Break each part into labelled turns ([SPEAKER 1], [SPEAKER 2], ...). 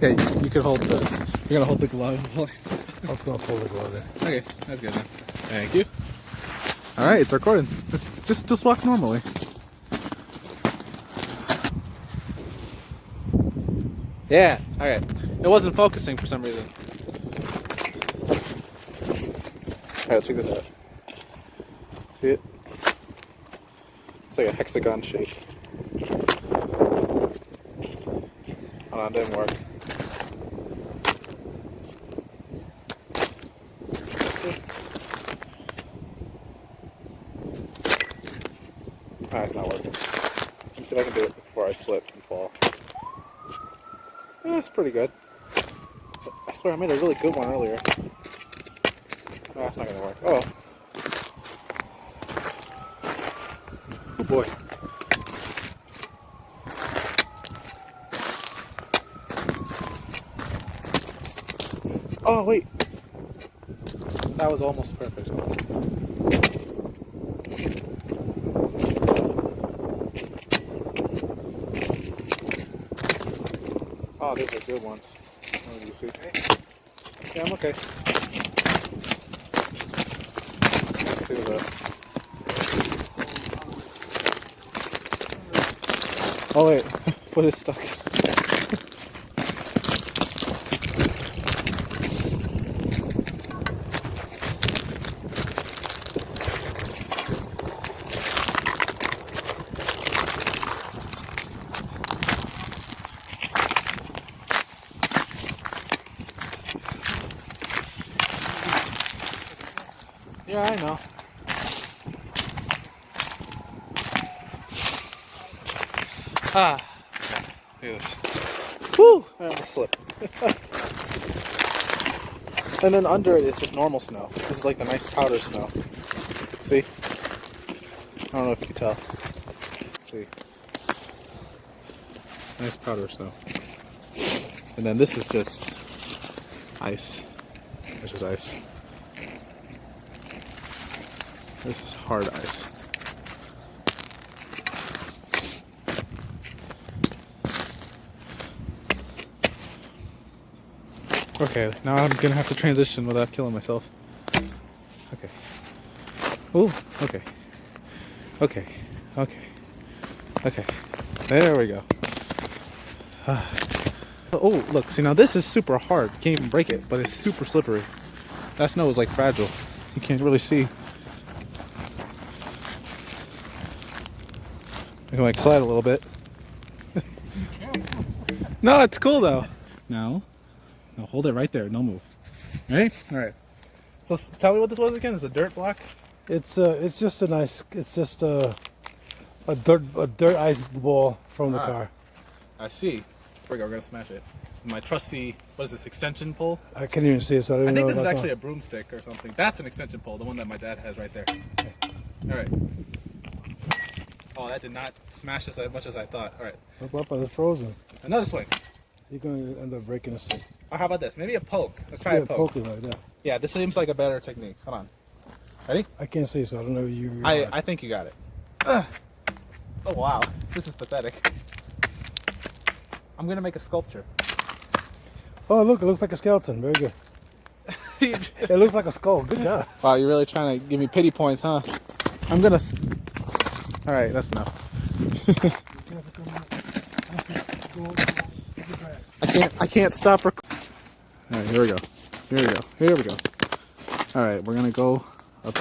[SPEAKER 1] Yeah, you could hold the. You're gonna hold the glove.
[SPEAKER 2] I was gonna pull the glove in.
[SPEAKER 1] Okay, that's good then. Thank you. All right, it's recording. Just walk normally. Yeah. All right. It wasn't focusing for some reason. All right, let's check this out. See it? It's like a hexagon shape. Hold on, it didn't work. Ah, it's not working. Let me see if I can do it before I slip and fall. Yeah, it's pretty good. I swear I made a really good one earlier. Oh, that's not gonna work. Oh. Oh boy. Oh wait. That was almost perfect. Oh, these are good ones. Oh, you see? Yeah, I'm okay. See that. Oh wait, foot is stuck. Yeah, I know. Ah, look at this. Woo! I almost slipped. And then under it is just normal snow. This is like the nice powder snow. See? I don't know if you can tell. Let's see. Nice powder snow. And then this is just ice. This is ice. This is hard ice. Okay, now I'm gonna have to transition without killing myself. Okay. Ooh, okay. Okay. Okay. Okay. There we go. Oh, look, see now this is super hard. You can't even break it, but it's super slippery. That snow is like fragile. You can't really see. I can like slide a little bit. No, it's cool though. No, hold it right there. No move. Ready? All right. So tell me what this was again. It's a dirt block.
[SPEAKER 2] It's just a nice. It's just a dirt ice ball from the car.
[SPEAKER 1] I see. We're gonna smash it. My trusty, what is this, extension pole?
[SPEAKER 2] I can't even see it, so I don't
[SPEAKER 1] I
[SPEAKER 2] even
[SPEAKER 1] think
[SPEAKER 2] know
[SPEAKER 1] this is
[SPEAKER 2] if
[SPEAKER 1] actually a broomstick or something. That's an extension pole, the one that my dad has right there. All right. Oh, that did not smash us as much as I thought. All right.
[SPEAKER 2] Look up, it's frozen.
[SPEAKER 1] Another swing.
[SPEAKER 2] You're gonna end up breaking this thing.
[SPEAKER 1] Or how about this? Maybe a poke. Let's try a poke.
[SPEAKER 2] Poke it like that.
[SPEAKER 1] Yeah, this seems like a better technique. Hold on. Ready?
[SPEAKER 2] I can't see, so I don't know if you.
[SPEAKER 1] I think you got it. Oh wow, this is pathetic. I'm gonna make a sculpture.
[SPEAKER 2] Oh, look! It looks like a skeleton. Very good. It looks like a skull. Good job.
[SPEAKER 1] Wow, you're really trying to give me pity points, huh? I'm gonna. All right, that's enough. I can't stop. All right, here we go. Here we go. All right, we're gonna go up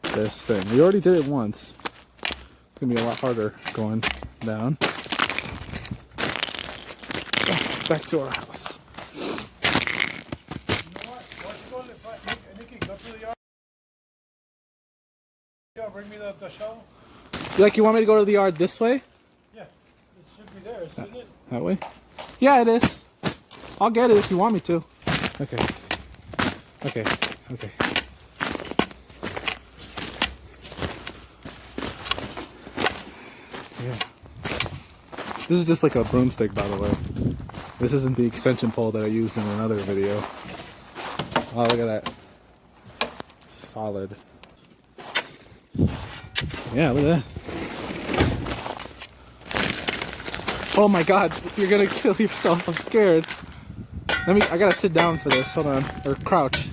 [SPEAKER 1] this thing. We already did it once. It's gonna be a lot harder going down. Back to our house.
[SPEAKER 2] You know what? Nikki, go to the yard. Yeah, bring me the shovel.
[SPEAKER 1] Like, you want me to go to the yard this way?
[SPEAKER 2] Yeah, it should be there, shouldn't it?
[SPEAKER 1] That way? Yeah, it is. I'll get it if you want me to. Okay. Okay. Okay. Yeah. This is just like a broomstick, by the way. This isn't the extension pole that I used in another video. Oh, look at that. Solid. Yeah, look at that. Oh my god, you're gonna kill yourself. I'm scared. I gotta sit down for this. Hold on. Or crouch.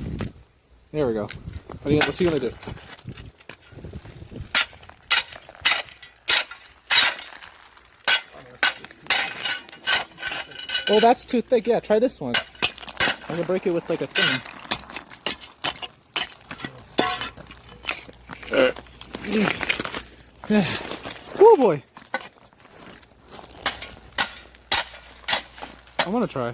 [SPEAKER 1] There we go. What's he gonna do? Oh, that's too thick. Yeah, try this one. I'm gonna break it with like a thing. Oh boy. I wanna try.